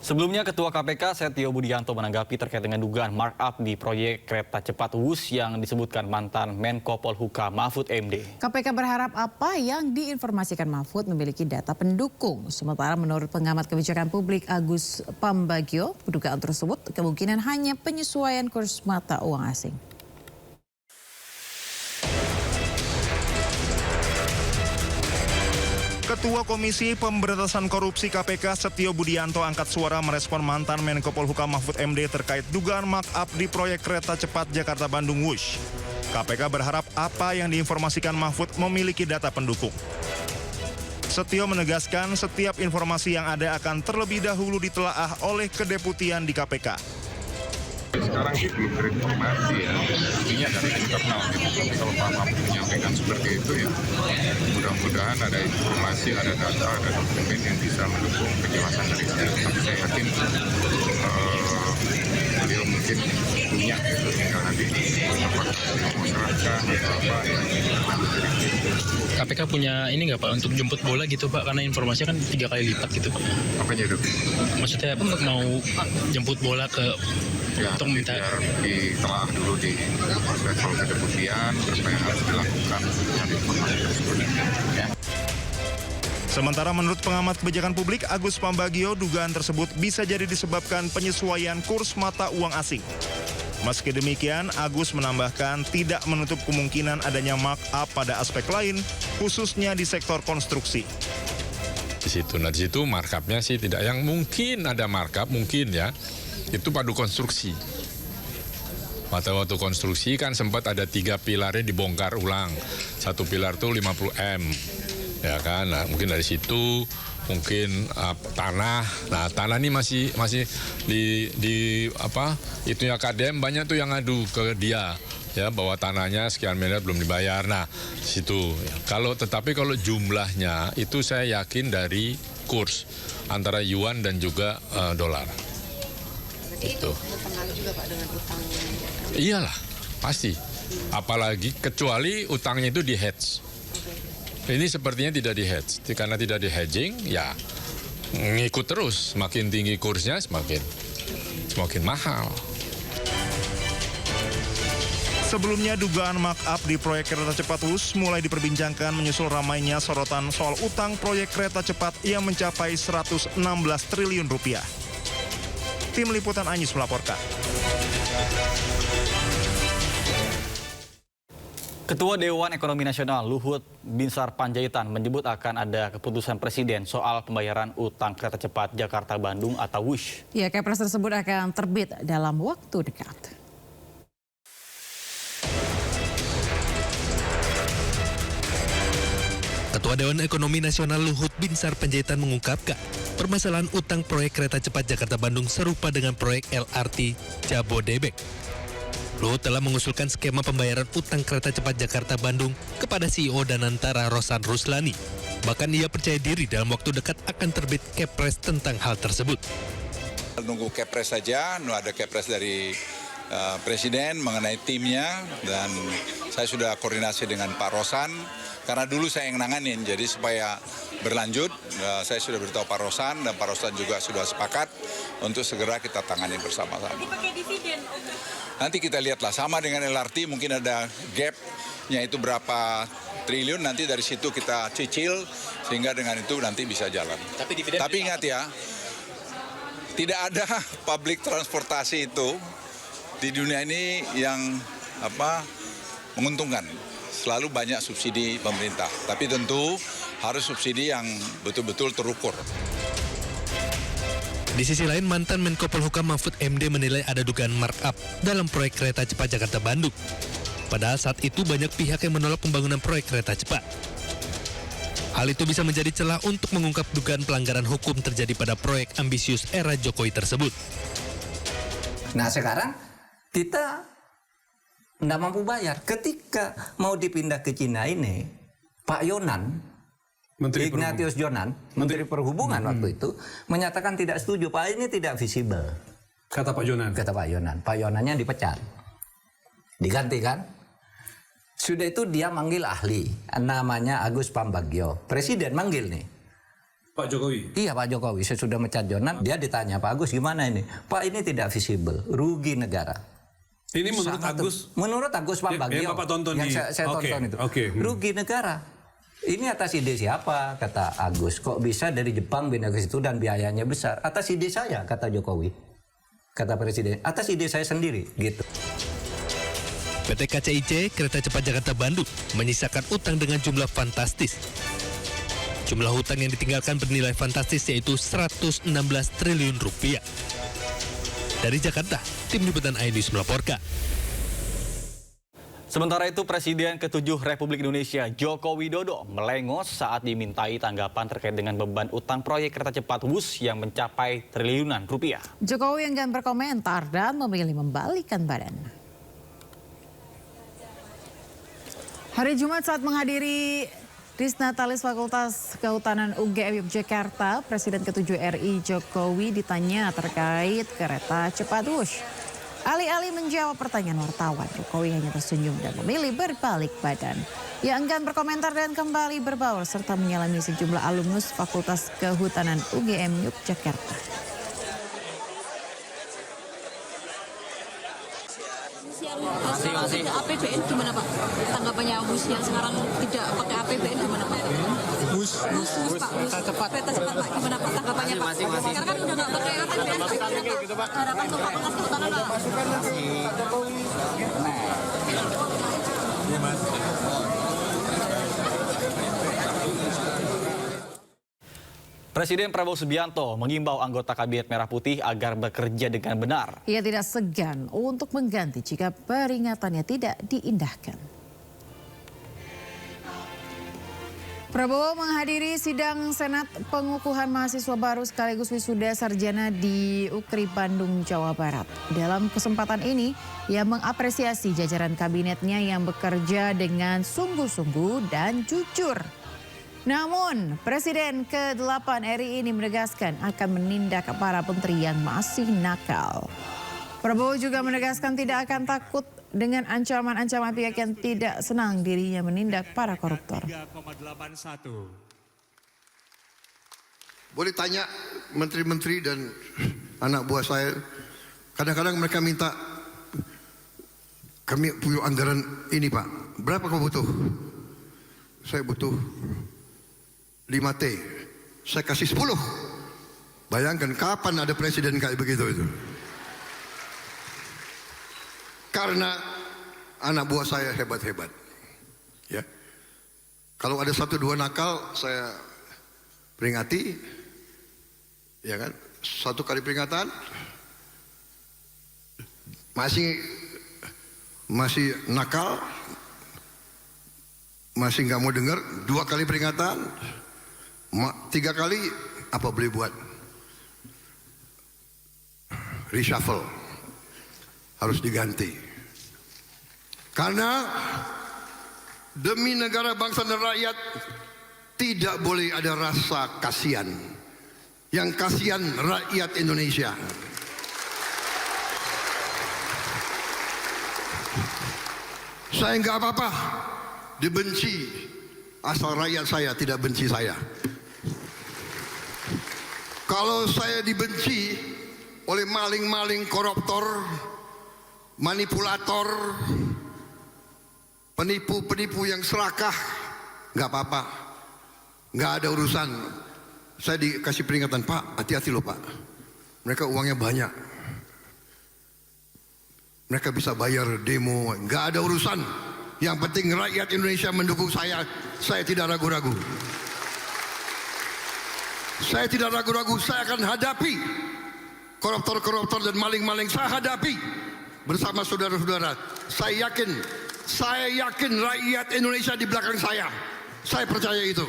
Sebelumnya, Ketua KPK Setio Budianto menanggapi terkait dengan dugaan markup di proyek kereta cepat Wus yang disebutkan mantan Menko Polhukam Mahfud MD. KPK berharap apa yang diinformasikan Mahfud memiliki data pendukung. Sementara menurut pengamat kebijakan publik Agus Pambagio, dugaan tersebut kemungkinan hanya penyesuaian kurs mata uang asing. Ketua Komisi Pemberantasan Korupsi KPK Setio Budianto angkat suara merespon mantan Menko Polhukam Mahfud MD terkait dugaan markup di proyek kereta cepat Jakarta-Bandung Wush. KPK berharap apa yang diinformasikan Mahfud memiliki data pendukung. Setio menegaskan setiap informasi yang ada akan terlebih dahulu ditelaah oleh kedeputian di KPK. Sekarang sih belum berinformasi ya, intinya dari internal gitu. Tapi kalau Pak Mahfud menyampaikan seperti itu ya, mudah-mudahan ada informasi, ada data, ada dokumen yang bisa mendukung penjelasan dari saya. Tapi saya yakin beliau mungkin punya gitu, tinggal nanti masyarakat atau apa ya. KPK punya ini nggak Pak untuk jemput bola gitu Pak, karena informasinya kan 3 kali lipat gitu Pak. Apanya itu? Maksudnya mau jemput bola ke Ya, untuk minta ditelaah dulu di level kedeputian, apa yang harus dilakukan dengan informasi tersebut. Ya. Sementara menurut pengamat kebijakan publik Agus Pambagio, dugaan tersebut bisa jadi disebabkan penyesuaian kurs mata uang asing. Meski demikian, Agus menambahkan tidak menutup kemungkinan adanya markup pada aspek lain, khususnya di sektor konstruksi. Di situ markupnya sih tidak, yang mungkin ada markup mungkin ya, itu padu konstruksi. Waktu konstruksi kan sempat ada 3 pilarnya dibongkar ulang, 1 pilar tuh 50 M, ya kan? Nah, mungkin dari situ mungkin tanah. Nah, tanah ini masih di apa? Itunya KDM banyak tuh yang ngadu ke dia. Ya, bahwa tanahnya sekian miliar belum dibayar. Nah, situ. Tetapi kalau jumlahnya itu saya yakin dari kurs antara yuan dan juga dolar. Itu berpengaruh juga Pak dengan utang. Iyalah, pasti. Apalagi kecuali utangnya itu di hedge. Ini sepertinya tidak di hedge. Karena tidak di hedging, ya ngikut terus. Semakin tinggi kursnya semakin mahal. Sebelumnya dugaan markup di proyek kereta cepat Wus mulai diperbincangkan menyusul ramainya sorotan soal utang proyek kereta cepat yang mencapai 116 triliun rupiah. Tim Liputan Anyus melaporkan. Ketua Dewan Ekonomi Nasional Luhut Binsar Panjaitan menyebut akan ada keputusan Presiden soal pembayaran utang kereta cepat Jakarta-Bandung atau Wush. Ya, Kepres tersebut akan terbit dalam waktu dekat. Ketua Dewan Ekonomi Nasional Luhut Binsar Panjaitan mengungkapkan permasalahan utang proyek kereta cepat Jakarta-Bandung serupa dengan proyek LRT Jabodebek. Luhut telah mengusulkan skema pembayaran utang kereta cepat Jakarta-Bandung kepada CEO Danantara Rosan Ruslani. Bahkan ia percaya diri dalam waktu dekat akan terbit Kepres tentang hal tersebut. Nunggu Kepres saja, ada Kepres dari Presiden mengenai timnya, dan saya sudah koordinasi dengan Pak Rosan. Karena dulu saya yang nanganin, jadi supaya berlanjut, saya sudah beritahu Pak Rosan, dan Pak Rosan juga sudah sepakat untuk segera kita tangani bersama-sama. Dipakai dividen, Nanti kita lihatlah, sama dengan LRT mungkin ada gap-nya itu berapa triliun, nanti dari situ kita cicil, sehingga dengan itu nanti bisa jalan. Tapi ingat ya, tidak ada public transportasi itu di dunia ini yang menguntungkan. Selalu banyak subsidi pemerintah, tapi tentu harus subsidi yang betul-betul terukur. Di sisi lain, mantan Menko Polhukam Mahfud MD menilai ada dugaan markup dalam proyek kereta cepat Jakarta-Bandung. Padahal saat itu banyak pihak yang menolak pembangunan proyek kereta cepat. Hal itu bisa menjadi celah untuk mengungkap dugaan pelanggaran hukum terjadi pada proyek ambisius era Jokowi tersebut. Nah, sekarang kita nggak mampu bayar. Ketika mau dipindah ke Cina ini, Pak Yonan, Ignatius Jonan, Menteri Perhubungan waktu itu, menyatakan tidak setuju. Pak, ini tidak visible. Kata Pak Yonan. Kata Pak Yonan. Pak Yonannya dipecat. Diganti kan? Sudah itu dia manggil ahli, namanya Agus Pambagio. Presiden manggil nih. Pak Jokowi? Iya, Pak Jokowi. Sesudah mecat Jonan, dia ditanya, Pak Agus gimana ini? Pak, ini tidak visible, rugi negara. Ini menurut Agus? Menurut Agus Pambagio. Yang Bapak tonton yang saya tonton itu. Rugi negara. Ini atas ide siapa? Kata Agus. Kok bisa dari Jepang pindah ke situ dan biayanya besar? Atas ide saya, kata Jokowi. Kata Presiden, atas ide saya sendiri, gitu. PT KCIC Kereta Cepat Jakarta Bandung menyisakan utang dengan jumlah fantastis. Jumlah hutang yang ditinggalkan bernilai fantastis yaitu 116 triliun rupiah. Dari Jakarta, Tim Liputan iNews melaporkan. Sementara itu, Presiden ke-7 Republik Indonesia Joko Widodo melengos saat dimintai tanggapan terkait dengan beban utang proyek kereta cepat WUS yang mencapai triliunan rupiah. Jokowi enggan berkomentar dan memilih membalikkan badan. Hari Jumat saat menghadiri Disnatalis Fakultas Kehutanan UGM Yogyakarta, Presiden ke-7 RI Jokowi ditanya terkait kereta cepat WUS. Alih-alih menjawab pertanyaan wartawan, Jokowi hanya tersenyum dan memilih berbalik badan. Ia enggan berkomentar dan kembali berbaur serta menyalami sejumlah alumnus Fakultas Kehutanan UGM Yogyakarta. Masih APBN gimana Pak? Tanggapannya WUS yang sekarang tidak pakai APBN gimana Pak? WUS Pak, kereta cepat Pak, gimana Pak tanggapannya Pak? Sekarang kan udah nggak pakai APBN Pak. Harapan untuk Fakultas Kehutanan Pak. Presiden Prabowo Subianto mengimbau anggota Kabinet Merah Putih agar bekerja dengan benar. Ia tidak segan untuk mengganti jika peringatannya tidak diindahkan. Prabowo menghadiri sidang Senat pengukuhan mahasiswa baru sekaligus wisuda sarjana di UKRI Bandung, Jawa Barat. Dalam kesempatan ini, ia mengapresiasi jajaran kabinetnya yang bekerja dengan sungguh-sungguh dan jujur. Namun, Presiden ke-8 RI ini menegaskan akan menindak para menteri yang masih nakal. Prabowo juga menegaskan tidak akan takut dengan ancaman-ancaman pihak yang tidak senang dirinya menindak para koruptor. 3,81. Boleh tanya menteri-menteri dan anak buah saya, kadang-kadang mereka minta, kami punya anggaran ini Pak, berapa kau butuh? Saya butuh 5T, saya kasih 10. Bayangkan kapan ada presiden kayak begitu itu. Karena anak buah saya hebat-hebat. Ya. Kalau ada 1-2 nakal, saya peringati. Ya kan? 1 kali peringatan masih nakal, masih nggak mau dengar, 2 kali peringatan, 3 kali apa boleh buat? Reshuffle, harus diganti. Karena demi negara, bangsa dan rakyat tidak boleh ada rasa kasihan. Yang kasihan rakyat Indonesia. Saya nggak apa-apa dibenci, asal rakyat saya tidak benci saya. Kalau saya dibenci oleh maling-maling, koruptor, manipulator, penipu-penipu yang serakah, nggak apa-apa, nggak ada urusan. Saya dikasih peringatan, Pak, hati-hati loh Pak, mereka uangnya banyak, mereka bisa bayar demo, nggak ada urusan. Yang penting rakyat Indonesia mendukung saya tidak ragu-ragu. Saya tidak ragu-ragu, saya akan hadapi koruptor-koruptor dan maling-maling, saya hadapi bersama saudara-saudara. Saya yakin rakyat Indonesia di belakang saya percaya itu.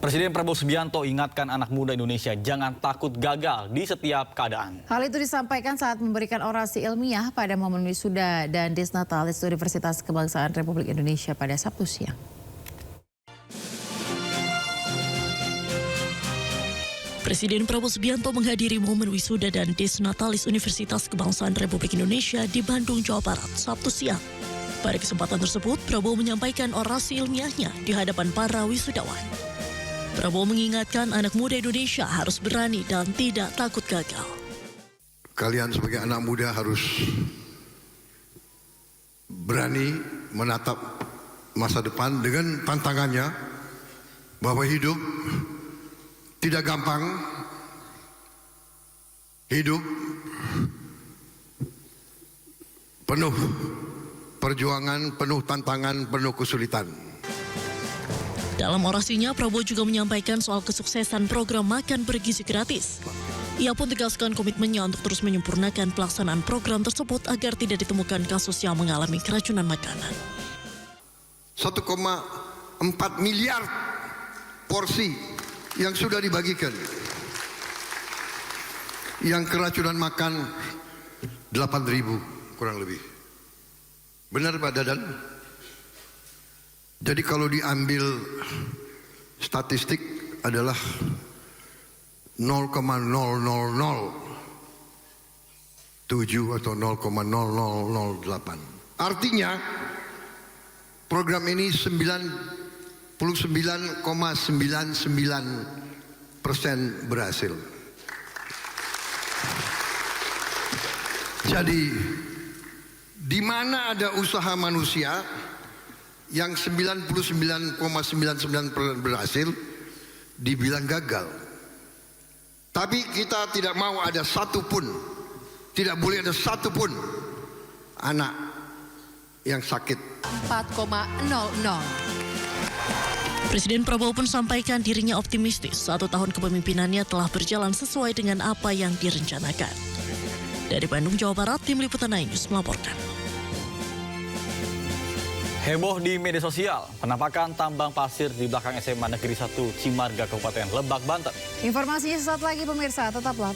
Presiden Prabowo Subianto ingatkan anak muda Indonesia jangan takut gagal di setiap keadaan. Hal itu disampaikan saat memberikan orasi ilmiah pada momen wisuda dan Disnatalis Universitas Kebangsaan Republik Indonesia pada Sabtu siang. Presiden Prabowo Subianto menghadiri momen wisuda dan Disnatalis Universitas Kebangsaan Republik Indonesia di Bandung, Jawa Barat, Sabtu siang. Pada kesempatan tersebut, Prabowo menyampaikan orasi ilmiahnya di hadapan para wisudawan. Prabowo mengingatkan anak muda Indonesia harus berani dan tidak takut gagal. Kalian sebagai anak muda harus berani menatap masa depan dengan tantangannya bahwa hidup tidak gampang, hidup penuh perjuangan, penuh tantangan, penuh kesulitan. Dalam orasinya, Prabowo juga menyampaikan soal kesuksesan program makan bergizi gratis. Ia pun tegaskan komitmennya untuk terus menyempurnakan pelaksanaan program tersebut agar tidak ditemukan kasus yang mengalami keracunan makanan. 1,4 miliar porsi yang sudah dibagikan. Yang keracunan makan 8.000 kurang lebih. Benar Pak Dadan? Jadi kalau diambil statistik adalah 0,0007 atau 0,0008. Artinya program ini 99,99% berhasil. Jadi di mana ada usaha manusia yang 99,99% berhasil dibilang gagal. Tapi kita tidak mau ada satu pun, tidak boleh ada satu pun anak yang sakit. 4,00. Presiden Prabowo pun sampaikan dirinya optimistis 1 tahun kepemimpinannya telah berjalan sesuai dengan apa yang direncanakan. Dari Bandung, Jawa Barat, Tim Liputan News melaporkan. Heboh di media sosial, penampakan tambang pasir di belakang SMA Negeri 1 Cimarga, Kabupaten Lebak, Banten. Informasinya sesaat lagi pemirsa, tetaplah